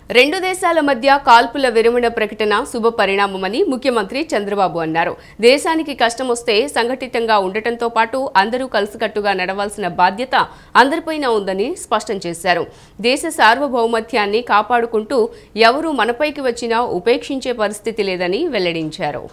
రెండు దేశాల మధ్య కాల్పుల విరమణ ప్రకటన శుభ పరిణామమని ముఖ్యమంత్రి చంద్రబాబు అన్నారు. దేశానికి కష్టం వస్తే సంఘటితంగా ఉండటంతో పాటు అందరూ కలిసికట్టుగా నడవాల్సిన బాధ్యత అందరిపైన ఉందని స్పష్టం చేశారు. దేశ సార్వభౌమత్యాన్ని కాపాడుకుంటూ ఎవరూ మనపైకి వచ్చినా ఉపేక్షించే పరిస్థితి లేదని వెల్లడించారు.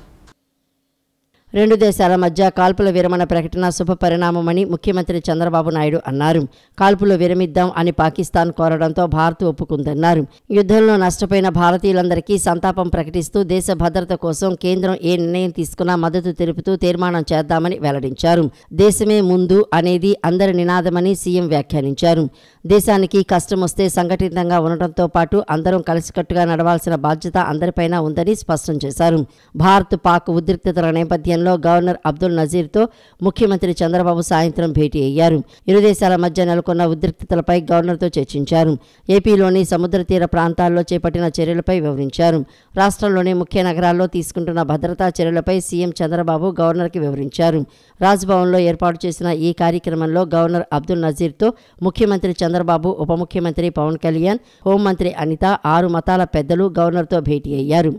రెండు దేశాల మధ్య కాల్పుల విరమణ ప్రకటన శుభ పరిణామమని ముఖ్యమంత్రి చంద్రబాబు నాయుడు అన్నారు. కాల్పులు విరమిద్దాం అని పాకిస్తాన్ కోరడంతో భారత్ ఒప్పుకుందన్నారు. యుద్ధంలో నష్టపోయిన భారతీయులందరికీ సంతాపం ప్రకటిస్తూ దేశ భద్రత కోసం కేంద్రం ఏ నిర్ణయం తీసుకున్నా మద్దతు తెలుపుతూ తీర్మానం చేద్దామని వెల్లడించారు. దేశమే ముందు అనేది అందరి నినాదమని సీఎం వ్యాఖ్యానించారు. దేశానికి కష్టం వస్తే సంఘటితంగా ఉండటంతో పాటు అందరం కలిసికట్టుగా నడవాల్సిన బాధ్యత అందరిపైన ఉందని స్పష్టం చేశారు. భారత్ పాక్ ఉద్రిక్తతల నేపథ్యంలో గవర్నర్ అబ్దుల్ నజీర్తో ముఖ్యమంత్రి చంద్రబాబు సాయంత్రం భేటీ అయ్యారు. ఇరు దేశాల మధ్య నెలకొన్న ఉద్రిక్తతలపై గవర్నర్తో చర్చించారు. ఏపీలోని సముద్ర తీర ప్రాంతాల్లో చేపట్టిన చర్యలపై వివరించారు. రాష్ట్రంలోని ముఖ్య నగరాల్లో తీసుకుంటున్న భద్రతా చర్యలపై సీఎం చంద్రబాబు గవర్నర్కి వివరించారు. రాజ్భవన్లో ఏర్పాటు చేసిన ఈ కార్యక్రమంలో గవర్నర్ అబ్దుల్ నజీర్తో ముఖ్యమంత్రి చంద్రబాబు, ఉప ముఖ్యమంత్రి పవన్ కళ్యాణ్, హోంమంత్రి అనిత, 6 మతాల పెద్దలు గవర్నర్తో భేటీ అయ్యారు.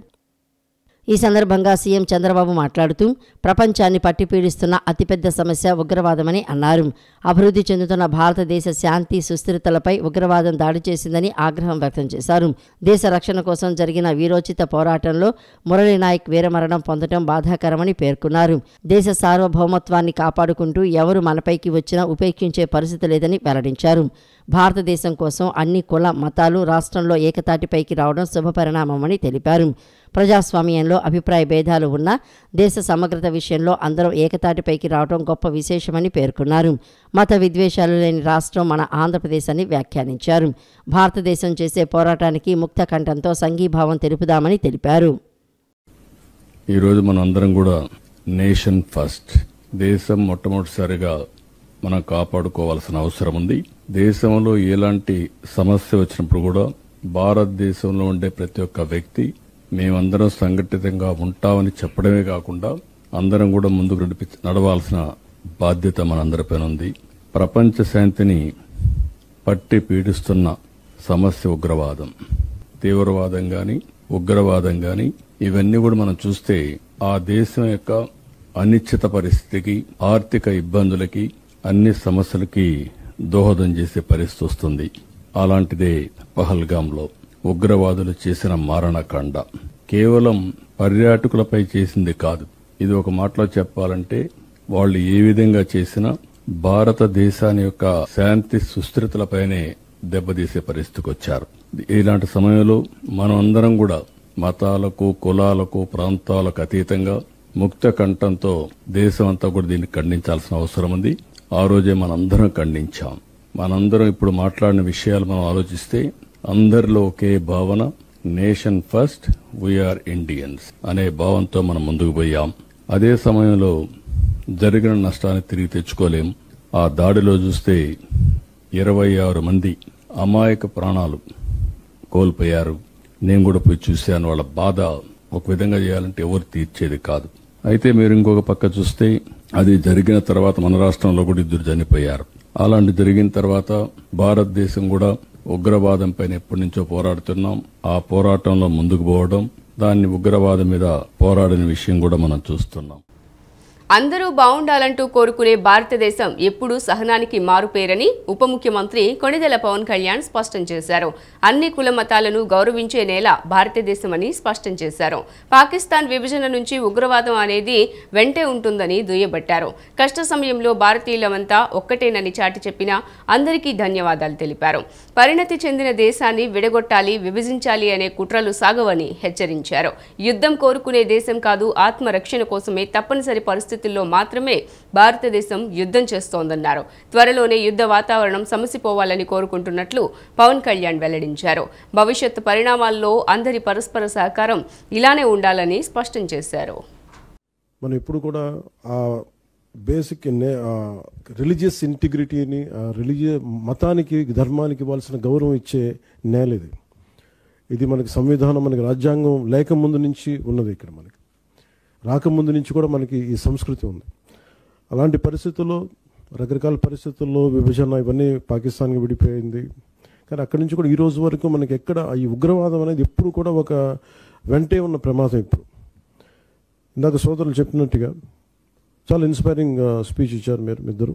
ఈ సందర్భంగా సీఎం చంద్రబాబు మాట్లాడుతూ ప్రపంచాన్ని పట్టిపీడిస్తున్న అతిపెద్ద సమస్య ఉగ్రవాదమని అన్నారు. అభివృద్ధి చెందుతున్న భారతదేశ శాంతి సుస్థిరతలపై ఉగ్రవాదం దాడి చేసిందని ఆగ్రహం వ్యక్తం చేశారు. దేశ రక్షణ కోసం జరిగిన వీరోచిత పోరాటంలో మురళీ నాయక్ వీరమరణం పొందడం బాధాకరమని పేర్కొన్నారు. దేశ సార్వభౌమత్వాన్ని కాపాడుకుంటూ ఎవరు మనపైకి వచ్చినా ఉపేక్షించే పరిస్థితి లేదని వెల్లడించారు. భారతదేశం కోసం అన్ని కుల మతాలు రాష్ట్రంలో ఏకతాటిపైకి రావడం శుభపరిణామమని తెలిపారు. ప్రజాస్వామ్యంలో అభిప్రాయ భేదాలు ఉన్నా దేశ సమగ్రత విషయంలో అందరం ఏకతాటిపైకి రావడం గొప్ప విశేషమని పేర్కొన్నారు. మత విద్వేషాలు లేని రాష్ట్రం మన ఆంధ్రప్రదేశ్ అని వ్యాఖ్యానించారు. భారతదేశం చేసే పోరాటానికి ముక్త కంఠంతో సంఘీభావం తెలుపుదామని తెలిపారు. ఈరోజు మనం అందరం కూడా నేషన్ ఫస్ట్, దేశం మొట్టమొదటిసారిగా మనం కాపాడుకోవాల్సిన అవసరం ఉంది. దేశంలో ఎలాంటి సమస్య వచ్చినప్పుడు కూడా భారతదేశంలో ఉండే ప్రతి ఒక్క వ్యక్తి మేమందరం సంఘటితంగా ఉంటామని చెప్పడమే కాకుండా అందరం కూడా ముందుకు నడవాల్సిన బాధ్యత మనందరిపైన ఉంది. ప్రపంచ శాంతిని పట్టి పీడిస్తున్న సమస్య ఉగ్రవాదం, తీవ్రవాదం గాని ఉగ్రవాదం గాని ఇవన్నీ కూడా మనం చూస్తే ఆ దేశం యొక్క అనిశ్చిత పరిస్థితికి, ఆర్థిక ఇబ్బందులకి, అన్ని సమస్యలకి దోహదం చేసే పరిస్థితి వస్తుంది. అలాంటిదే పహల్గాంలో ఉగ్రవాదులు చేసిన మారణకాండ కేవలం పర్యాటకులపై చేసింది కాదు. ఇది ఒక మాటలో చెప్పాలంటే వాళ్ళు ఏ విధంగా చేసినా భారతదేశాన్ని యొక్క శాంతి సుస్థిరతలపైనే దెబ్బతీసే పరిస్థితికి వచ్చారు. ఇలాంటి సమయంలో మనం అందరం కూడా మతాలకు, కులాలకు, ప్రాంతాలకు అతీతంగా ముక్త కంఠంతో దేశం అంతా కూడా దీన్ని ఖండించాల్సిన అవసరం ఉంది. ఆ రోజే మనందరం ఖండించాం. మనందరం ఇప్పుడు మాట్లాడిన విషయాలు మనం ఆలోచిస్తే అందరిలో ఒకే భావన, నేషన్ ఫస్ట్, వీఆర్ ఇండియన్స్ అనే భావంతో మనం ముందుకు పోయాం. అదే సమయంలో జరిగిన నష్టాన్ని తిరిగి తెచ్చుకోలేం. ఆ దాడిలో చూస్తే 26 మంది అమాయక ప్రాణాలు కోల్పోయారు. నేను కూడా పోయి చూశాను. వాళ్ళ బాధ ఒక విధంగా చేయాలంటే ఎవరు తీర్చేది కాదు. అయితే మీరు ఇంకొక పక్క చూస్తే అది జరిగిన తర్వాత మన రాష్ట్రంలో కూడా 2 చనిపోయారు. అలాంటి జరిగిన తర్వాత భారతదేశం కూడా ఉగ్రవాదం పైన ఎప్పటి నుంచో పోరాడుతున్నాం. ఆ పోరాటంలో ముందుకు పోవడం, దాన్ని ఉగ్రవాదం మీద పోరాడిన విషయం కూడా మనం చూస్తున్నాం. అందరూ బాగుండాలంటూ కోరుకునే భారతదేశం ఎప్పుడూ సహనానికి మారుపేరని ఉప ముఖ్యమంత్రి కొణిదెల పవన్ కళ్యాణ్ స్పష్టం చేశారు. అన్ని కుల మతాలను గౌరవించే నేల భారతదేశమని స్పష్టం చేశారు. పాకిస్తాన్ విభజన నుంచి ఉగ్రవాదం అనేది వెంటే ఉంటుందని దుయ్యబట్టారు. కష్ట సమయంలో భారతీయులమంతా ఒక్కటేనని చాటి చెప్పినా అందరికీ ధన్యవాదాలు తెలిపారు. పరిణతి చెందిన దేశాన్ని విడగొట్టాలి, విభజించాలి అనే కుట్రలు సాగవని హెచ్చరించారు. యుద్ధం కోరుకునే దేశం కాదు, ఆత్మరక్షణ కోసమే తప్పనిసరి పరిస్థితుల్లో మాత్రమే భారతదేశం యుద్ధం చేస్తోందన్నారు. త్వరలోనే యుద్ధ వాతావరణం సమసిపోవాలని కోరుకుంటున్నట్లు పవన్ కళ్యాణ్ వెల్లడించారు. భవిష్యత్తు పరిణామాల్లో అందరి పరస్పర సహకారం ఇలానే ఉండాలని స్పష్టం చేశారు. మనం ఇప్పుడు కూడా ఆ బేసిక్ రిలీజియస్ ఇంటిగ్రిటీని, మతానికి, ధర్మానికి ఇవ్వాల్సిన గౌరవం ఇచ్చే నేల ఇది. ఇది మనకి సంవిధానం, మనకి రాజ్యాంగం లేకముందు నుంచి ఉన్నది. ఇక్కడ మనకి రాకముందు నుంచి కూడా మనకి ఈ సంస్కృతి ఉంది. అలాంటి పరిస్థితుల్లో, రకరకాల పరిస్థితుల్లో విభజన ఇవన్నీ పాకిస్తాన్కి విడిపోయింది. కానీ అక్కడి నుంచి కూడా ఈ రోజు వరకు మనకి ఎక్కడ ఈ ఉగ్రవాదం అనేది ఎప్పుడు కూడా ఒక వెంటే ఉన్న ప్రమాదం. ఇప్పుడు ఇందాక సోదరులు చెప్పినట్టుగా చాలా ఇన్స్పైరింగ్ స్పీచ్ ఇచ్చారు మీరు ఇద్దరు.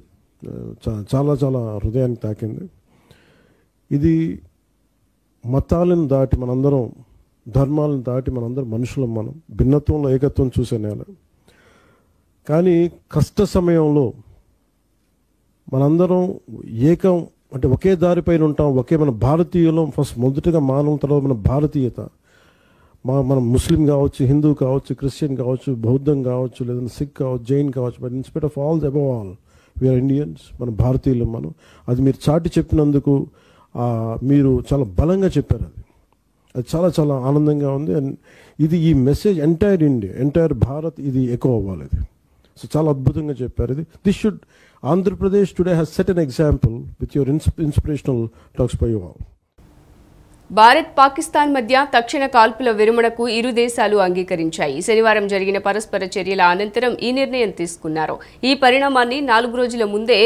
చాలా చాలా హృదయానికి తాకింది. ఇది మతాలను దాటి మనందరం, ధర్మాలను దాటి మనందరం మనుషులం. మనం భిన్నత్వంలో ఏకత్వం చూసే నేల. కానీ కష్ట సమయంలో మనందరం ఏకం అంటే ఒకే దారిపైన ఉంటాం. మన భారతీయులం ఫస్ట్, మొదటిగా మానవం, తర్వాత మన భారతీయత. మనం ముస్లిం కావచ్చు, హిందూ కావచ్చు, క్రిస్టియన్ కావచ్చు, బౌద్ధం కావచ్చు, లేదంటే సిక్ కావచ్చు, జైన్ కావచ్చు. But in spite of all above all we are Indians. మన భారతీయులం మనం. అది మీరు చాటి చెప్పినందుకు మీరు చాలా బలంగా చెప్పారు. అది చాలా చాలా ఆనందంగా ఉంది. అండ్ ఇది ఈ message entire India, entire Bharat ఇది ఎకో అవ్వాలి. ఇది సో చాలా అద్భుతంగా చెప్పారు. ఇది this should Andhra Pradesh today has set an example with your inspirational talks by you all. Bharat Pakistan మధ్య తక్షణ కాల్పుల విరమణకు ఇరు దేశాలు అంగీకరించాయి. శనివారం జరిగిన పరస్పర చర్యల అనంతరం ఈ నిర్ణయం తీసుకున్నారు. ఈ పరిణామాన్ని 4 రోజుల ముందే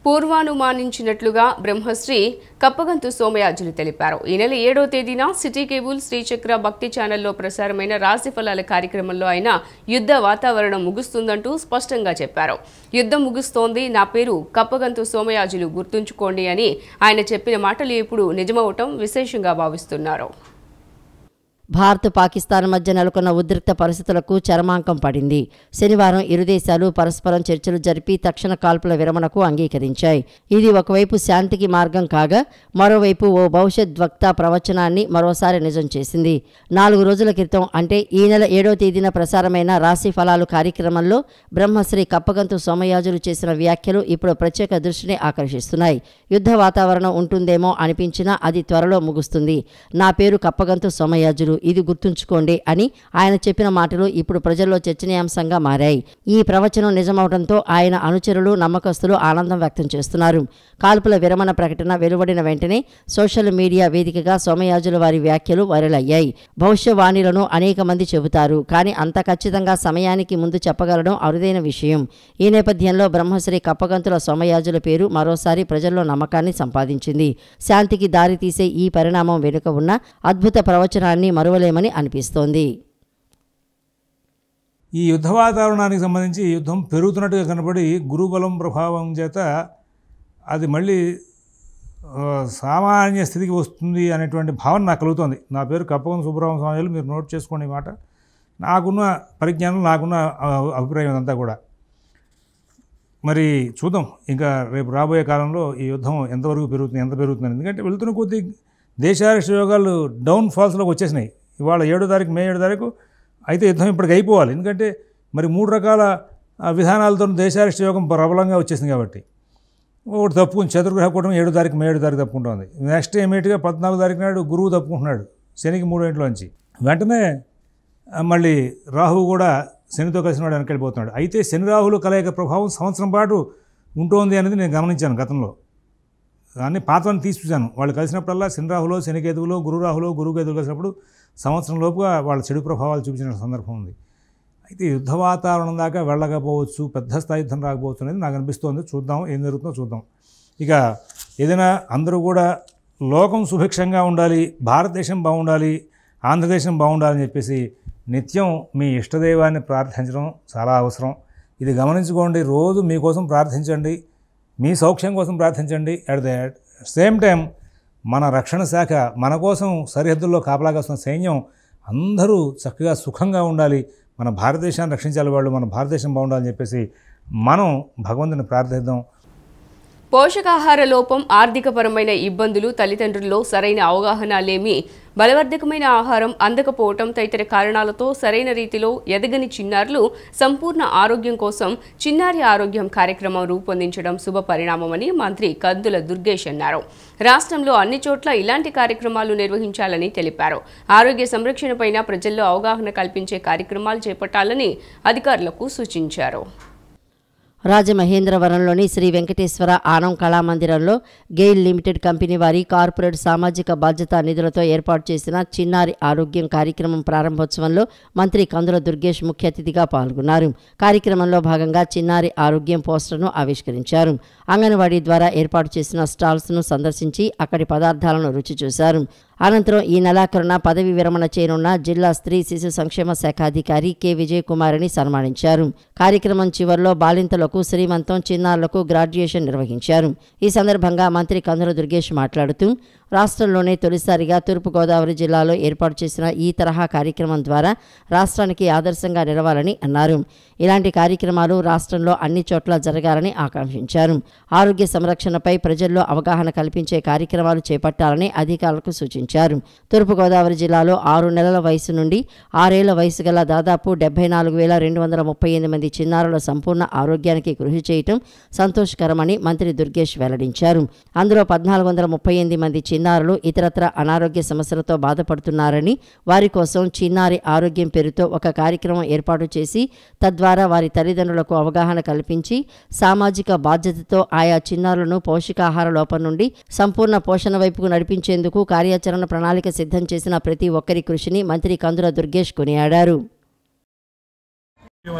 పూర్వానుమానించినట్లుగా బ్రహ్మశ్రీ కప్పగంతు సోమయాజులు తెలిపారు. ఈ నెల 7వ తేదీన సిటీ కేబుల్ శ్రీచక్ర భక్తి ఛానల్లో ప్రసారమైన రాశిఫలాల కార్యక్రమంలో ఆయన యుద్ధ వాతావరణం ముగుస్తుందంటూ స్పష్టంగా చెప్పారు. యుద్ధం ముగుస్తోంది, నా పేరు కప్పగంతు సోమయాజులు, గుర్తుంచుకోండి అని ఆయన చెప్పిన మాటలు ఇప్పుడు నిజమవటం విశేషంగా భావిస్తున్నారు. భారత్ పాకిస్తాన్ మధ్య నెలకొన్న ఉద్రిక్త పరిస్థితులకు చరమాంకం పడింది. శనివారం ఇరు దేశాలు పరస్పరం చర్చలు జరిపి తక్షణ కాల్పుల విరమణకు అంగీకరించాయి. ఇది ఒకవైపు శాంతికి మార్గం కాగా, మరోవైపు ఓ భవిష్యత్ వక్త ప్రవచనాన్ని మరోసారి నిజం చేసింది. 4 రోజుల క్రితం అంటే ఈ నెల 7వ తేదీన ప్రసారమైన రాశి ఫలాలు కార్యక్రమంలో బ్రహ్మశ్రీ కప్పగంతు సోమయాజులు చేసిన వ్యాఖ్యలు ఇప్పుడు ప్రత్యేక దృష్టిని ఆకర్షిస్తున్నాయి. యుద్ధ వాతావరణం ఉంటుందేమో అనిపించినా అది త్వరలో ముగుస్తుంది. నా పేరు కప్పగంతు సోమయాజులు, ఇది గుర్తుంచుకోండి అని ఆయన చెప్పిన మాటలు ఇప్పుడు ప్రజల్లో చర్చనీయాంశంగా మారాయి. ఈ ప్రవచనం నిజమవడంతో ఆయన అనుచరులు, నమ్మకస్తులు ఆనందం వ్యక్తం చేస్తున్నారు. కాల్పుల విరమణ ప్రకటన వెలువడిన వెంటనే సోషల్ మీడియా వేదికగా సోమయాజుల వారి వ్యాఖ్యలు వైరల్ అయ్యాయి. భవిష్యవాణిలను అనేక మంది చెబుతారు, కానీ అంత ఖచ్చితంగా సమయానికి ముందు చెప్పగలడం అరుదైన విషయం. ఈ నేపథ్యంలో బ్రహ్మశ్రీ కప్పగంతుల సోమయాజుల పేరు మరోసారి ప్రజల్లో నమ్మకాన్ని సంపాదించింది. శాంతికి దారితీసే ఈ పరిణామం వెనుక ఉన్న అద్భుత ప్రవచనాన్ని మరువలేమని అనిపిస్తోంది. ఈ యుద్ధ వాతావరణానికి సంబంధించి యుద్ధం పెరుగుతున్నట్టుగా కనబడి గురుబలం ప్రభావం చేత అది మళ్ళీ సామాన్య స్థితికి వస్తుంది అనేటువంటి భావన నాకు కలుగుతోంది. నా పేరు కప్పగంతు సుబ్రహ్మణ్య స్వామి, మీరు నోట్ చేసుకోండి ఈ మాట. నాకున్న పరిజ్ఞానం, నాకున్న అభిప్రాయం అంతా కూడా. మరి చూద్దాం ఇంకా రేపు రాబోయే కాలంలో ఈ యుద్ధం ఎంతవరకు పెరుగుతుంది, ఎంత పెరుగుతుంది. ఎందుకంటే వెళ్తున్న కొద్దీ దేశారాష్ట్ర యోగాలు డౌన్ ఫాల్స్లోకి వచ్చేసినాయి. ఇవాళ 7వ తారీఖు, మే 7వ తారీఖు అయితే యుద్ధం ఇప్పటికి అయిపోవాలి. ఎందుకంటే మరి 3 రకాల విధానాలతో దేశారాష్ట్ర యోగం ప్రబలంగా వచ్చేసింది కాబట్టి ఒకటి తప్పుకుని చతుర్గ్రహ కూటమి 7వ తారీఖు, మే 7వ తారీఖు తప్పుకుంటుంది. నెక్స్ట్ ఇమీడియట్గా 14వ తారీఖు నాడు గురువు తప్పుకుంటున్నాడు, శనికి 3వ ఇంట్లోంచి. వెంటనే మళ్ళీ రాహువు కూడా శనితో కలిసిన వాడు వెనకెళ్ళిపోతున్నాడు. అయితే శని రాహువుల కలయిక ప్రభావం సంవత్సరం పాటు ఉంటుంది అనేది నేను గమనించాను గతంలో. అన్ని పాత్రను తీసి చూశాను. వాళ్ళు కలిసినప్పుడల్లా శని రాహులో, శనికేతువులో, గురు రాహులో, గురుకేతువులు కలిసినప్పుడు సంవత్సరం లోపుగా వాళ్ళ చెడు ప్రభావాలు చూపించిన సందర్భం ఉంది. అయితే యుద్ధ వాతావరణం దాకా వెళ్ళకపోవచ్చు, పెద్ద స్థాయి యుద్ధం రాకపోవచ్చు అనేది నాకు అనిపిస్తోంది. చూద్దాం ఏం జరుగుతుందో చూద్దాం. ఇక ఏదైనా అందరూ కూడా లోకం సుభిక్షంగా ఉండాలి, భారతదేశం బాగుండాలి, ఆంధ్రదేశం బాగుండాలని చెప్పేసి నిత్యం మీ ఇష్టదైవాన్ని ప్రార్థించడం చాలా అవసరం. ఇది గమనించుకోండి. రోజు మీకోసం ప్రార్థించండి, మీ సౌఖ్యం కోసం ప్రార్థించండి. అట్ ద సేమ్ టైం మన రక్షణ శాఖ మన కోసం సరిహద్దుల్లో కాపలాగాస్తున్న సైన్యం అందరూ చక్కగా సుఖంగా ఉండాలి, మన భారతదేశాన్ని రక్షించాలి, వాళ్ళు మన భారతదేశం బాగుండాలని చెప్పేసి మనం భగవంతుని ప్రార్థిద్దాం. పోషకాహార లోపం, ఆర్థికపరమైన ఇబ్బందులు, తల్లిదండ్రుల్లో సరైన అవగాహన లేమి, బలవర్ధకమైన ఆహారం అందకపోవటం తదితర కారణాలతో సరైన రీతిలో ఎదగని చిన్నారులు సంపూర్ణ ఆరోగ్యం కోసం చిన్నారి ఆరోగ్యం కార్యక్రమం రూపొందించడం శుభ పరిణామమని మంత్రి కందుల దుర్గేష్ అన్నారు. రాష్ట్రంలో అన్ని చోట్ల ఇలాంటి కార్యక్రమాలు నిర్వహించాలని తెలిపారు. ఆరోగ్య సంరక్షణపైన ప్రజల్లో అవగాహన కల్పించే కార్యక్రమాలు చేపట్టాలని అధికారులకు సూచించారు. రాజమహేంద్రవరంలోని శ్రీ వెంకటేశ్వర ఆనం కళామందిరంలో గెయిల్ లిమిటెడ్ కంపెనీ వారి కార్పొరేట్ సామాజిక బాధ్యత నిధులతో ఏర్పాటు చేసిన చిన్నారి ఆరోగ్యం కార్యక్రమం ప్రారంభోత్సవంలో మంత్రి కందుల దుర్గేష్ ముఖ్య అతిథిగా పాల్గొన్నారు. కార్యక్రమంలో భాగంగా చిన్నారి ఆరోగ్యం పోస్టర్ను ఆవిష్కరించారు. అంగన్వాడీ ద్వారా ఏర్పాటు చేసిన స్టాల్స్ను సందర్శించి అక్కడి పదార్థాలను రుచి చూశారు. అనంతరం ఈ నెలాఖరున పదవి విరమణ చేయనున్న జిల్లా స్త్రీ శిశు సంక్షేమ శాఖ అధికారి కె విజయకుమారిని సన్మానించారు. కార్యక్రమం చివరిలో బాలింతలకు శ్రీమంతం, చిన్నారులకు గ్రాడ్యుయేషన్ నిర్వహించారు. ఈ సందర్భంగా మంత్రి కందుల దుర్గేష్ మాట్లాడుతూ రాష్ట్రంలోనే తొలిసారిగా తూర్పుగోదావరి జిల్లాలో ఏర్పాటు చేసిన ఈ తరహా కార్యక్రమం ద్వారా రాష్ట్రానికి ఆదర్శంగా నిలవాలని అన్నారు. ఇలాంటి కార్యక్రమాలు రాష్ట్రంలో అన్ని చోట్ల జరగాలని ఆకాంక్షించారు. ఆరోగ్య సంరక్షణపై ప్రజల్లో అవగాహన కల్పించే కార్యక్రమాలు చేపట్టాలని అధికారులకు సూచించారు. తూర్పుగోదావరి జిల్లాలో 6 నెలల వయసు నుండి 6 ఏళ్ల వయసు గల దాదాపు 74,238 మంది చిన్నారుల సంపూర్ణ ఆరోగ్యానికి కృషి చేయటం సంతోషకరమని మంత్రి దుర్గేష్ వెల్లడించారు. అందులో 1,438 మంది చిన్నారులు ఇతరత్ర అనారోగ్య సమస్యలతో బాధపడుతున్నారని, వారి కోసం చిన్నారి ఆరోగ్యం పేరుతో ఒక కార్యక్రమం ఏర్పాటు చేసి తద్వారా వారి తల్లిదండ్రులకు అవగాహన కల్పించి సామాజిక బాధ్యతతో ఆయా చిన్నారులను పోషకాహార లోపం నుండి సంపూర్ణ పోషణ వైపుకు నడిపించేందుకు కార్యాచరణ ప్రణాళిక సిద్ధం చేసిన ప్రతి ఒక్కరి కృషిని మంత్రి కందుల దుర్గేష్ కొనియాడారు.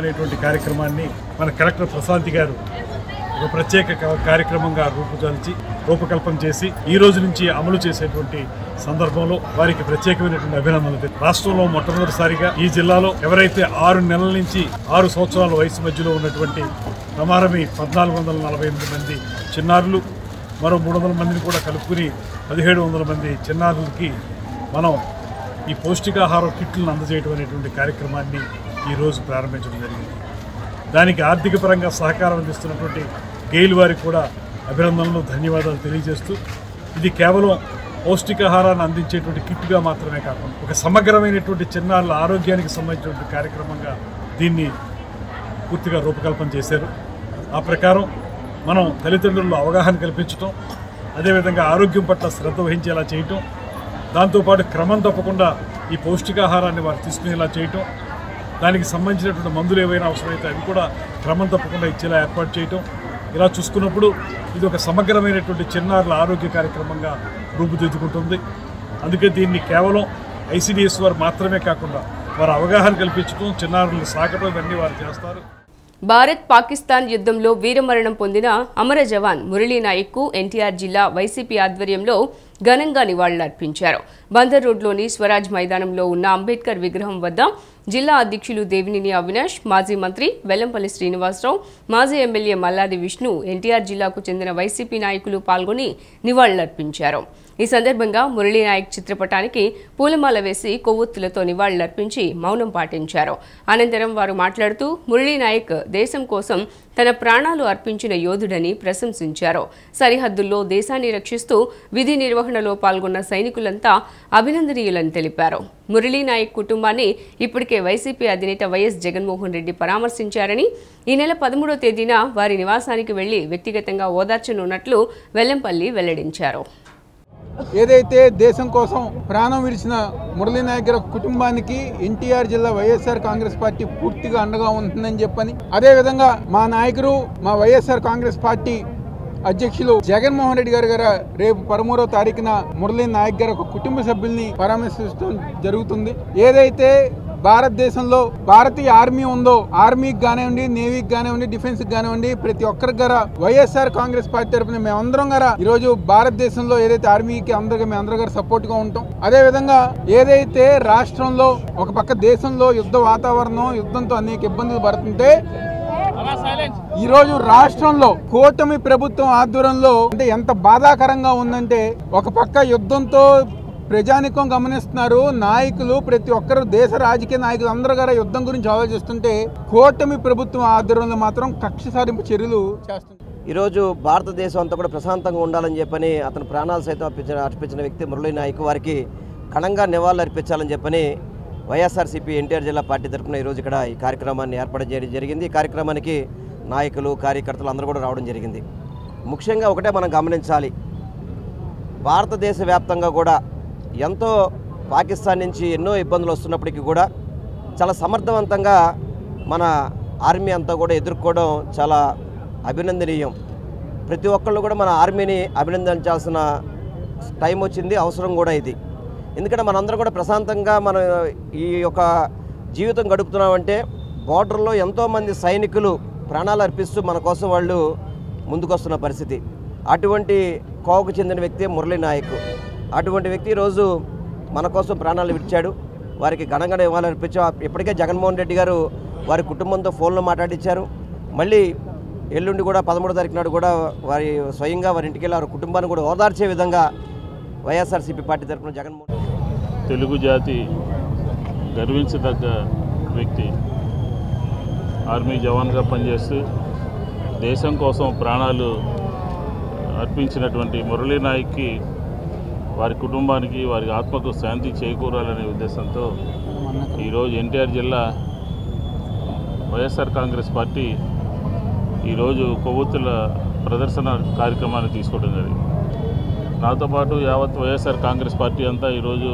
అనేటువంటి కార్యక్రమాన్ని మన కలెక్టర్ ప్రశాంతి గారు ఒక ప్రత్యేక కార్యక్రమంగా రూపకల్పన చేసి ఈ రోజు నుంచి అమలు చేసేటువంటి సందర్భంలో వారికి ప్రత్యేకమైనటువంటి అభినందనలు. రాష్ట్రంలో మొట్టమొదటిసారిగా ఈ జిల్లాలో ఎవరైతే 6 నెలల నుంచి 6 సంవత్సరాల వయసు మధ్యలో ఉన్నటువంటి ప్రమారమి 1,448 మంది చిన్నారులు, మరో 300 మందిని కూడా కలుపుకుని 1,700 మంది చిన్నారులకి మనం ఈ పౌష్టికాహార కిట్లను అందజేయడం అనేటువంటి కార్యక్రమాన్ని ఈరోజు ప్రారంభించడం జరిగింది. దానికి ఆర్థిక పరంగా సహకారం అందిస్తున్నటువంటి గెయిల్ వారికి కూడా అభినందనలు, ధన్యవాదాలు తెలియజేస్తూ, ఇది కేవలం పౌష్టికాహారాన్ని అందించేటువంటి కిట్గా మాత్రమే కాకుండా ఒక సమగ్రమైనటువంటి చిన్నారుల ఆరోగ్యానికి సంబంధించినటువంటి కార్యక్రమంగా దీన్ని పూర్తిగా రూపకల్పన చేశారు. ఆ ప్రకారం మనం తల్లిదండ్రుల్లో అవగాహన కల్పించడం, అదేవిధంగా ఆరోగ్యం పట్ల శ్రద్ధ వహించేలా చేయటం, దాంతోపాటు క్రమం తప్పకుండా ఈ పౌష్టికాహారాన్ని వారు తీసుకునేలా చేయటం, దానికి సంబంధించినటువంటి మందులు ఏవైనా అవసరమైతే అవి కూడా క్రమం తప్పకుండా ఇచ్చేలా ఏర్పాటు చేయటం, ఇలా చూసుకున్నప్పుడు ఇది ఒక సమగ్రమైనటువంటి చిన్నారుల ఆరోగ్య కార్యక్రమంగా రూపుదిద్దుకుంటుంది. అందుకే దీన్ని కేవలం ఐసిడిఎస్ వారు మాత్రమే కాకుండా వారు అవగాహన కల్పించడం, చిన్నారులను సాకడం ఇవన్నీ వారు చేస్తారు. భారత్ పాకిస్తాన్ యుద్ధంలో వీరమరణం పొందిన అమర జవాన్ మురళీ నాయక్కు ఎన్టీఆర్ జిల్లా వైసీపీ ఆధ్వర్యంలో ఘనంగా నివాళులర్పించారు. బందర్ రోడ్లోని స్వరాజ్ మైదానంలో ఉన్న అంబేద్కర్ విగ్రహం వద్ద జిల్లా అధ్యక్షులు దేవినేని అవినాష్, మాజీ మంత్రి వెల్లంపల్లి శ్రీనివాసరావు, మాజీ ఎమ్మెల్యే మల్లాది విష్ణు, ఎన్టీఆర్ జిల్లాకు చెందిన వైసీపీ నాయకులు పాల్గొని నివాళులర్పించారు. ఈ సందర్భంగా మురళీ నాయక్ చిత్రపటానికి పూలమాల వేసి కొవ్వొత్తులతో నివాళులర్పించి మౌనం పాటించారు. అనంతరం వారు మాట్లాడుతూ మురళీ నాయక్ దేశం కోసం తన ప్రాణాలు అర్పించిన యోధుడని ప్రశంసించారు. సరిహద్దుల్లో దేశాన్ని రక్షిస్తూ విధి నిర్వహణలో పాల్గొన్న సైనికులంతా అభినందనీయులని తెలిపారు. మురళీ నాయక్ కుటుంబాన్ని ఇప్పటికే వైసీపీ అధినేత వైఎస్ జగన్మోహన్ రెడ్డి పరామర్శించారని, ఈ నెల 13వ తేదీన వారి నివాసానికి వెళ్లి వ్యక్తిగతంగా ఓదార్చనున్నట్లు వెల్లంపల్లి వెల్లడించారు. ఏదైతే దేశం కోసం ప్రాణం విడిచిన మురళీ నాయక్ గారి కుటుంబానికి ఎన్టీఆర్ జిల్లా వైఎస్ఆర్ కాంగ్రెస్ పార్టీ పూర్తిగా అండగా ఉంటుందని చెప్పని, అదేవిధంగా మా నాయకుడు, మా వైఎస్ఆర్ కాంగ్రెస్ పార్టీ అధ్యక్షులు జగన్మోహన్ రెడ్డి గారు రేపు 13వ తారీఖున మురళీ నాయక్ గారి ఒక కుటుంబ సభ్యుల్ని పరామర్శించడం జరుగుతుంది. ఏదైతే భారతదేశంలో భారతీయ ఆర్మీ ఉందో, ఆర్మీకి కానివ్వండి, నేవీకి కానివ్వండి, డిఫెన్స్కి కానివ్వండి, ప్రతి ఒక్కరికి గారా వైఎస్ఆర్ కాంగ్రెస్ పార్టీ తరఫున మేమందరం గారా ఈరోజు భారతదేశంలో ఏదైతే ఆర్మీకి మేమందరం గారు సపోర్ట్ గా ఉంటాం. అదేవిధంగా ఏదైతే రాష్ట్రంలో ఒక పక్క దేశంలో యుద్ధ వాతావరణం, యుద్ధంతో అనేక ఇబ్బందులు పడుతుంటే ఈరోజు రాష్ట్రంలో కూటమి ప్రభుత్వం ఆధ్వర్యంలో అంటే ఎంత బాధాకరంగా ఉందంటే, ఒక పక్క యుద్ధంతో ప్రజానికం గమనిస్తున్నారు, నాయకులు ప్రతి ఒక్కరు దేశ రాజకీయ నాయకులు అందరూ గారు యుద్ధం గురించి ఆలోచిస్తుంటే, కూటమి ప్రభుత్వం ఆధ్వర్యంలో మాత్రం కక్ష సాధింపు చర్యలు చేస్తుంది. ఈరోజు భారతదేశం అంతా కూడా ప్రశాంతంగా ఉండాలని చెప్పని అతను ప్రాణాలు సైతం అర్పించిన వ్యక్తి మురళీ నాయక్ వారికి ఘనంగా నివాళులు అర్పించాలని చెప్పని వైఎస్ఆర్సీపీ ఎన్టీఆర్ జిల్లా పార్టీ తరఫున ఈరోజు ఇక్కడ ఈ కార్యక్రమాన్ని ఏర్పాటు చేయడం జరిగింది. ఈ కార్యక్రమానికి నాయకులు, కార్యకర్తలు అందరూ కూడా రావడం జరిగింది. ముఖ్యంగా ఒకటే మనం గమనించాలి, భారతదేశ వ్యాప్తంగా కూడా ఎంతో పాకిస్తాన్ నుంచి ఎన్నో ఇబ్బందులు వస్తున్నప్పటికీ కూడా చాలా సమర్థవంతంగా మన ఆర్మీ అంతా కూడా ఎదుర్కోవడం చాలా అభినందనీయం. ప్రతి ఒక్కళ్ళు కూడా మన ఆర్మీని అభినందించాల్సిన టైం వచ్చింది, అవసరం కూడా ఇది. ఎందుకంటే మనందరం కూడా ప్రశాంతంగా మన ఈ యొక్క జీవితం గడుపుతున్నామంటే బార్డర్లో ఎంతోమంది సైనికులు ప్రాణాలు అర్పిస్తూ మన కోసం వాళ్ళు ముందుకొస్తున్న పరిస్థితి. అటువంటి కోవకు చెందిన వ్యక్తి మురళీ నాయక్. అటువంటి వ్యక్తి ఈరోజు మన కోసం ప్రాణాలు విడిచాడు. వారికి ఘనంగా నివాళులర్పించాం. ఇప్పటికే జగన్మోహన్ రెడ్డి గారు వారి కుటుంబంతో ఫోన్లో మాట్లాడించారు. మళ్ళీ ఎల్లుండి కూడా 13వ తారీఖు నాడు కూడా వారి స్వయంగా వారి ఇంటికి వెళ్ళి వారి కుటుంబాన్ని కూడా ఓదార్చే విధంగా వైఎస్ఆర్సీపీ పార్టీ తరఫున జగన్మోహన్ తెలుగు జాతి గర్వించదగ్గ వ్యక్తి. ఆర్మీ జవాన్గా పనిచేస్తూ దేశం కోసం ప్రాణాలు అర్పించినటువంటి మురళీ నాయక్కి వారి కుటుంబానికి వారి ఆత్మకు శాంతి చేకూరాలనే ఉద్దేశంతో ఈరోజు ఎన్టీఆర్ జిల్లా వైఎస్ఆర్ కాంగ్రెస్ పార్టీ ఈరోజు కొవ్వొత్తుల ప్రదర్శన కార్యక్రమాన్ని తీసుకోవడం జరిగింది. నాతో పాటు యావత్ వైఎస్ఆర్ కాంగ్రెస్ పార్టీ అంతా ఈరోజు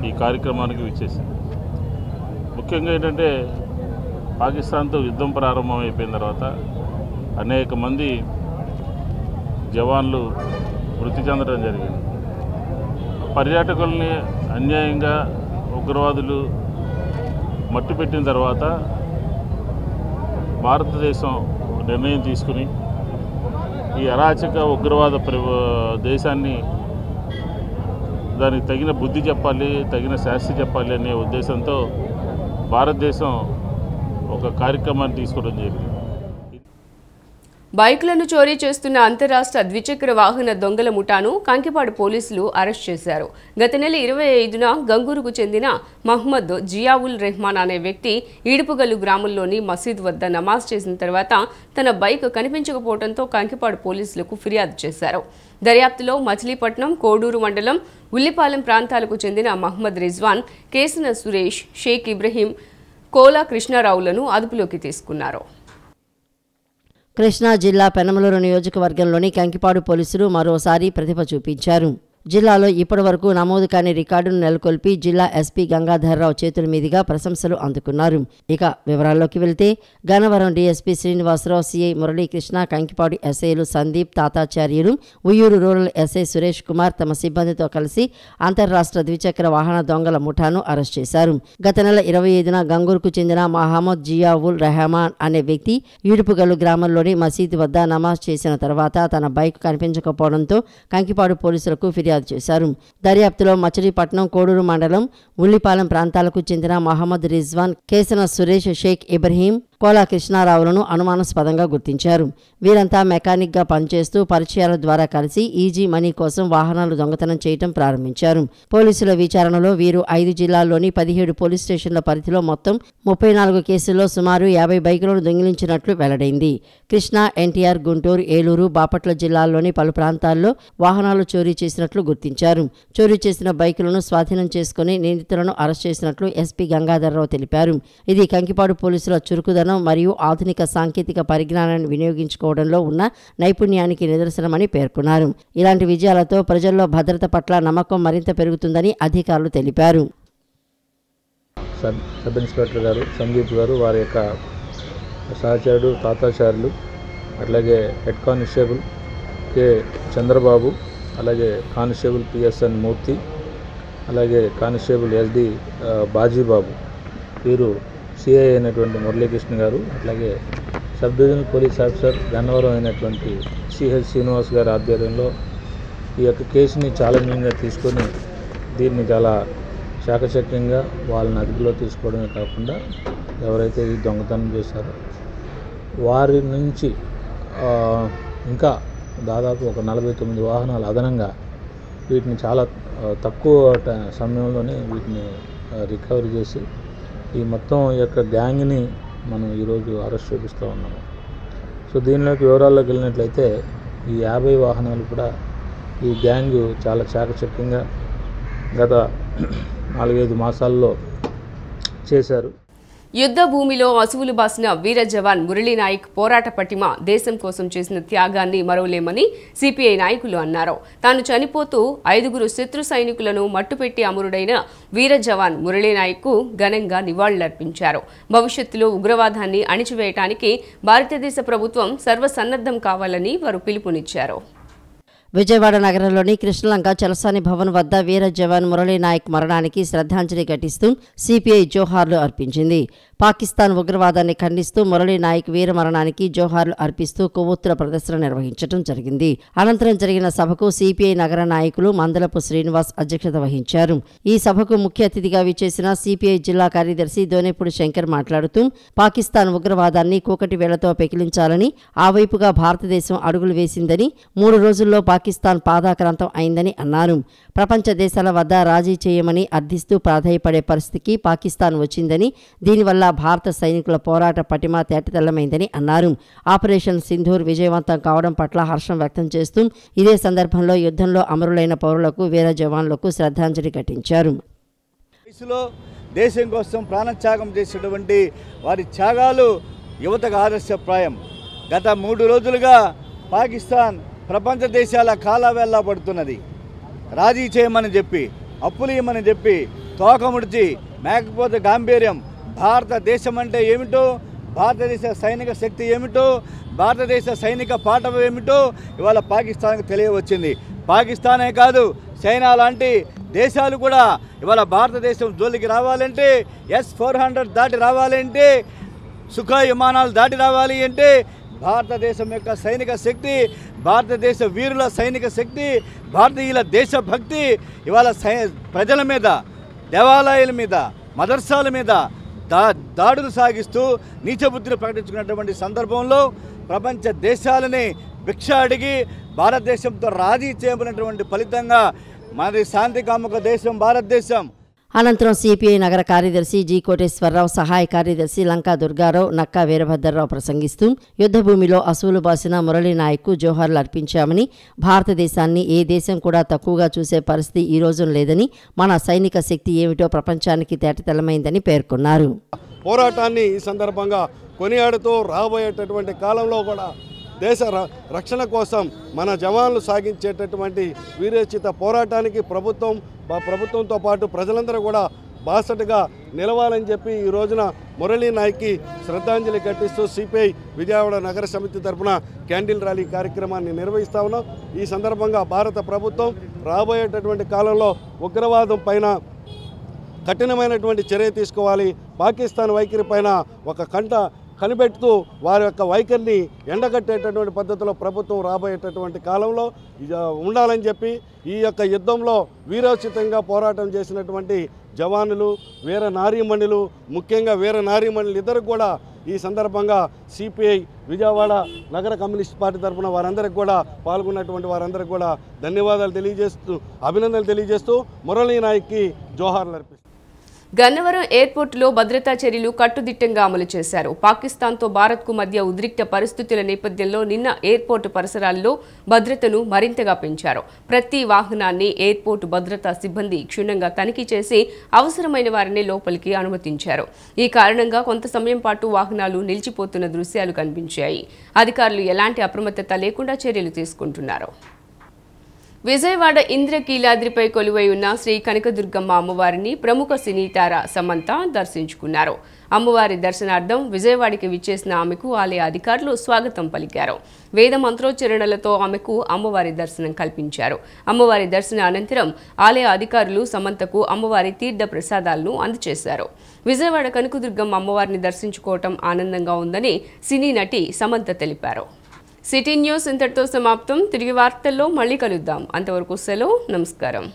ఈ కార్యక్రమానికి విచ్చేసింది. ముఖ్యంగా ఏంటంటే పాకిస్తాన్తో యుద్ధం ప్రారంభం అయిపోయిన తర్వాత అనేక మంది జవాన్లు మృతి చెందడం జరిగింది. పర్యాటకుల్ని అన్యాయంగా ఉగ్రవాదులు మట్టుపెట్టిన తర్వాత భారతదేశం నిర్ణయం తీసుకుని ఈ అరాచక ఉగ్రవాద దేశాన్ని దానికి తగిన బుద్ధి చెప్పాలి, తగిన శాస్తి చెప్పాలి అనే ఉద్దేశంతో భారతదేశం ఒక కార్యక్రమాన్ని తీసుకోవడం జరిగింది. బైకులను చోరీ చేస్తున్న అంతరాష్ట్ర ద్విచక్ర వాహన దొంగల ముఠాను కంకిపాడు పోలీసులు అరెస్ట్ చేశారు. గత నెల 25న గంగూరుకు చెందిన మహ్మద్ జియావుల్ రెహమాన్ అనే వ్యక్తి ఈడుపుగల్లు గ్రామంలోని మసీద్ వద్ద నమాజ్ చేసిన తర్వాత తన బైక్ కనిపించకపోవడంతో కంకిపాడు పోలీసులకు ఫిర్యాదు చేశారు. దర్యాప్తులో మచిలీపట్నం, కోడూరు మండలం ఉల్లిపాలెం ప్రాంతాలకు చెందిన మహ్మద్ రిజ్వాన్, కేసన సురేష్, షేక్ ఇబ్రహీం, కోలా కృష్ణారావులను అదుపులోకి తీసుకున్నారు. కృష్ణా జిల్లా పెనమలూరు నియోజకవర్గంలోని కంకిపాడు పోలీసులు మరోసారి ప్రతిభ చూపించారు. జిల్లాలో ఇప్పటివరకు నమోదు కాని రికార్డును నెలకొల్పి జిల్లా ఎస్పీ గంగాధర్రావు చేతుల మీదుగా ప్రశంసలు అందుకున్నారు. ఇక వివరాల్లోకి వెళ్తే గన్నవరం డీఎస్పీ శ్రీనివాసరావు, సిఐ మురళీకృష్ణ, కంకిపాడు ఎస్ఐలు సందీప్, తాతాచార్యులు, ఉయ్యూరు రూరల్ ఎస్ఐ సురేష్ కుమార్ తమ సిబ్బందితో కలిసి అంతర్రాష్ట్ర ద్విచక్ర వాహన దొంగల ముఠాను అరెస్ట్ చేశారు. గత నెల 25న గంగూరుకు చెందిన మహమ్మద్ జియావుల్ రెహమాన్ అనే వ్యక్తి ఈడుపుగల్లు గ్రామంలోని మసీదు వద్ద నమాజ్ చేసిన తర్వాత తన బైక్ కనిపించకపోవడంతో కంకిపాడు పోలీసులకు ఫిర్యాదు చేశారు. దర్యాప్తులో మచిలీపట్నం, కోడూరు మండలం ఉల్లిపాలెం ప్రాంతాలకు చెందిన మహమ్మద్ రిజ్వాన్, కేసన సురేష్, షేక్ ఇబ్రహీం, కోలా కృష్ణారావులను అనుమానాస్పదంగా గుర్తించారు. వీరంతా మెకానిక్గా పనిచేస్తూ పరిచయాల ద్వారా కలిసి ఈజీ మనీ కోసం వాహనాలు దొంగతనం చేయడం ప్రారంభించారు. పోలీసుల విచారణలో వీరు 5 జిల్లాల్లోని 17 పోలీస్ స్టేషన్ల పరిధిలో మొత్తం 34 కేసుల్లో సుమారు 50 బైకులను దొంగిలించినట్లు వెల్లడైంది. కృష్ణా, ఎన్టీఆర్, గుంటూరు, ఏలూరు, బాపట్ల జిల్లాల్లోని పలు ప్రాంతాల్లో వాహనాలు చోరీ చేసినట్లు గుర్తించారు. చోరీ చేసిన బైకులను స్వాధీనం చేసుకుని నిందితులను అరెస్ట్ చేసినట్లు ఎస్పీ గంగాధర్రావు తెలిపారు. ఇది కంకిపాడు పోలీసుల చురుకుదనం మరియు ఆధునిక సాంకేతిక పరిజ్ఞానాన్ని వినియోగించుకోవడంలో ఉన్న నైపుణ్యానికి నిదర్శనమని పేర్కొన్నారు. ఇలాంటి విజయాలతో ప్రజల్లో భద్రత పట్ల నమ్మకం మరింత పెరుగుతుందని అధికారులు తెలిపారు. సబ్ ఇన్స్పెక్టర్ గారు సందీప్ గారు, వారి యొక్క సహచరుడు తాతాచార్యులు, అట్లాగే హెడ్ కానిస్టేబుల్ కె చంద్రబాబు, అలాగే కానిస్టేబుల్ పిఎస్ఎన్ మూర్తి, అలాగే కానిస్టేబుల్ ఎస్డి బాజీబాబు, వీరు సిఐ అయినటువంటి మురళీకృష్ణ గారు, అట్లాగే sub divisional police officer Gannavaram అయినటువంటి సిహెచ్ శ్రీనివాస్ గారి ఆధ్వర్యంలో ఈ యొక్క కేసుని ఛాలెంజింగ్గా తీసుకొని దీన్ని చాలా చాకచక్యంగా వాళ్ళని అదుపులో తీసుకోవడమే కాకుండా ఎవరైతే ఈ దొంగతనం చేశారో వారి నుంచి ఇంకా దాదాపు ఒక 49 వాహనాలు అదనంగా వీటిని చాలా తక్కువ సమయంలోనే వీటిని రికవరీ చేసి ఈ మొత్తం యొక్క గ్యాంగ్ని మనం ఈరోజు అరెస్ట్ చేపిస్తూ ఉన్నాము. సో దీనిలోకి వివరాల్లోకి వెళ్ళినట్లయితే ఈ 50 వాహనాలు కూడా ఈ గ్యాంగ్ చాలా చాకచక్యంగా గత 4-5 మాసాల్లో చేశారు. యుద్ధ భూమిలో అసువులు బాసిన వీర జవాన్ మురళీనాయక్ పోరాట పటిమ దేశం కోసం చేసిన త్యాగాన్ని మరవలేమని సిపిఐ నాయకులు అన్నారు. తాను చనిపోతూ 5 శత్రు సైనికులను మట్టుపెట్టి అమరుడైన వీర జవాన్ మురళీనాయక్ కు ఘనంగా నివాళులర్పించారు. భవిష్యత్తులో ఉగ్రవాదాన్ని అణిచివేయడానికి భారతదేశ ప్రభుత్వం సర్వసన్నద్ధం కావాలని వారు పిలుపునిచ్చారు. విజయవాడ నగరంలోని కృష్ణలంక చలసాని భవన్ వద్ద వీర జవాన్ మురళీనాయక్ మరణానికి శ్రద్ధాంజలి ఘటిస్తూ సిపిఐ జోహార్లు అర్పించింది. పాకిస్తాన్ ఉగ్రవాదాన్ని ఖండిస్తూ మురళీనాయక్ వీర మరణానికి జోహార్లు అర్పిస్తూ కొవ్వొత్తుల ప్రదర్శన నిర్వహించడం జరిగింది. అనంతరం జరిగిన సభకు సిపిఐ నగర నాయకులు మందలపు శ్రీనివాస్ అధ్యక్షత వహించారు. ఈ సభకు ముఖ్య అతిథిగా విచ్చేసిన సిపిఐ జిల్లా కార్యదర్శి దోనేపూడి శంకర్ మాట్లాడుతూ పాకిస్తాన్ ఉగ్రవాదాన్ని కూకటి వేళ్లతో పెకిలించాలని ఆ వైపుగా భారతదేశం అడుగులు వేసిందని 3 రోజుల్లో పాకిస్తాన్ పాదాక్రాంతం అయిందని అన్నారు. ప్రపంచ దేశాల వద్ద రాజీ చేయమని అర్థిస్తూ ప్రాధాయపడే పరిస్థితికి పాకిస్తాన్ వచ్చిందని, దీనివల్ల భారత సైనికుల పోరాట పటిమ తేటతెల్లమైందని అన్నారు. ఆపరేషన్ సింధూర్ విజయవంతం కావడం పట్ల హర్షం వ్యక్తం చేస్తూ ఇదే సందర్భంలో యుద్ధంలో అమరులైన పౌరులకు వీర జవాన్లకు శ్రద్ధాంజలి ఘటించారు. దేశం కోసం ప్రాణత్యాగం చేసినటువంటి వారి త్యాగాలు యువతకు ఆదర్శప్రాయం. గత 3 రోజులుగా పాకిస్తాన్ ప్రపంచ దేశాల కాలవేళ్లా పడుతున్నది. రాజీ చేయమని చెప్పి, అప్పులు ఇవ్వమని చెప్పి, తోకముడిచి మేకపోతే గాంభీర్యం, భారతదేశం అంటే ఏమిటో, భారతదేశ సైనిక శక్తి ఏమిటో, భారతదేశ సైనిక పాఠం ఏమిటో ఇవాళ పాకిస్తాన్కి తెలియవచ్చింది. పాకిస్తానే కాదు, చైనా లాంటి దేశాలు కూడా ఇవాళ భారతదేశం జోలికి రావాలంటే, S-400 దాటి రావాలంటే, సుఖాయ్ విమానాలు దాటి రావాలి అంటే భారతదేశం యొక్క సైనిక శక్తి, భారతదేశ వీరుల సైనిక శక్తి, భారతీయుల దేశభక్తి ఇవాళ ప్రజల మీద, దేవాలయాల మీద, మదర్సాల మీద దాడులు సాగిస్తూ నీచబుద్ధిని ప్రకటించుకున్నటువంటి సందర్భంలో ప్రపంచ దేశాలని భిక్ష అడిగి భారతదేశంతో రాజీ చేయబడినటువంటి ఫలితంగా మనది శాంతి కాముక దేశం భారతదేశం. అనంతరం సిపిఐ నగర కార్యదర్శి జి కోటేశ్వరరావు, సహాయ కార్యదర్శి లంకా దుర్గారావు, నక్కా వీరభద్రరావు ప్రసంగిస్తూ యుద్ధభూమిలో అసువులు బాసిన మురళీనాయక్కు జోహార్లు అర్పించామని, భారతదేశాన్ని ఏ దేశం కూడా తక్కువగా చూసే పరిస్థితి ఈ రోజు లేదని, మన సైనిక శక్తి ఏమిటో ప్రపంచానికి తేటతెల్లమైందని పేర్కొన్నారు. పోరాటాన్ని ఈ సందర్భంగా కొనియాడుతూ రాబోయేటటువంటి కాలంలో కూడా దేశ రక్షణ కోసం మన జవాన్లు సాగించేటటువంటి వీరోచిత పోరాటానికి ప్రభుత్వంతో పాటు ప్రజలందరూ కూడా బాసటగా నిలవాలని చెప్పి ఈ రోజున మురళీనాయక్కి శ్రద్ధాంజలి ఘటిస్తూ సిపిఐ విజయవాడ నగర సమితి తరఫున క్యాండిల్ ర్యాలీ కార్యక్రమాన్ని నిర్వహిస్తా ఉన్నాం. ఈ సందర్భంగా భారత ప్రభుత్వం రాబోయేటటువంటి కాలంలో ఉగ్రవాదం పైన కఠినమైనటువంటి చర్య తీసుకోవాలి. పాకిస్తాన్ వైఖరి పైన ఒక కంట కనిపెడుతూ వారి యొక్క వైఖరిని ఎండగట్టేటటువంటి పద్ధతిలో ప్రభుత్వం రాబోయేటటువంటి కాలంలో ఉండాలని చెప్పి ఈ యొక్క యుద్ధంలో వీరోచితంగా పోరాటం చేసినటువంటి జవానులు, వీర నారీమణులు, ముఖ్యంగా వీర నారీమణులు ఇద్దరు కూడా ఈ సందర్భంగా సిపిఐ విజయవాడ నగర కమ్యూనిస్ట్ పార్టీ తరఫున వారందరికీ కూడా పాల్గొన్నటువంటి వారందరికీ కూడా ధన్యవాదాలు తెలియజేస్తూ, అభినందనలు తెలియజేస్తూ మురళీనాయక్కి జోహార్లు అర్పిస్తారు. గన్నవరం ఎయిర్పోర్టులో భద్రతా చర్యలు కట్టుదిట్టంగా అమలు చేశారు. పాకిస్తాన్తో భారత్కు మధ్య ఉద్రిక్త పరిస్థితుల నేపథ్యంలో నిన్న ఎయిర్పోర్టు పరిసరాల్లో భద్రతను మరింతగా పెంచారు. ప్రతి వాహనాన్ని ఎయిర్పోర్టు భద్రతా సిబ్బంది క్షుణ్ణంగా తనిఖీ చేసి అవసరమైన వారిని లోపలికి అనుమతించారు. ఈ కారణంగా కొంత సమయం పాటు వాహనాలు నిలిచిపోతున్న దృశ్యాలు కనిపించాయి. అధికారులు ఎలాంటి అప్రమత్తత లేకుండా చర్యలు తీసుకుంటున్నారు. విజయవాడ ఇంద్రకీలాద్రిపై కొలువై ఉన్న శ్రీ కనకదుర్గమ్మ అమ్మవారిని ప్రముఖ సినీ తార సమంత దర్శించుకున్నారు. అమ్మవారి దర్శనార్థం విజయవాడకి విచ్చేసిన ఆమెకు ఆలయ అధికారులు స్వాగతం పలికారు. వేద మంత్రోచ్చరణలతో ఆమెకు అమ్మవారి దర్శనం కల్పించారు. అమ్మవారి దర్శన అనంతరం ఆలయ అధికారులు సమంతకు అమ్మవారి తీర్థ ప్రసాదాలను అందజేశారు. విజయవాడ కనకదుర్గమ్మ అమ్మవారిని దర్శించుకోవటం ఆనందంగా ఉందని సినీ నటి సమంత తెలిపారు. సిటీ న్యూస్ ఇంతటితో సమాప్తం. తిరిగి వార్తల్లో మళ్ళీ కలుద్దాం. అంతవరకు సెలవు. నమస్కారం.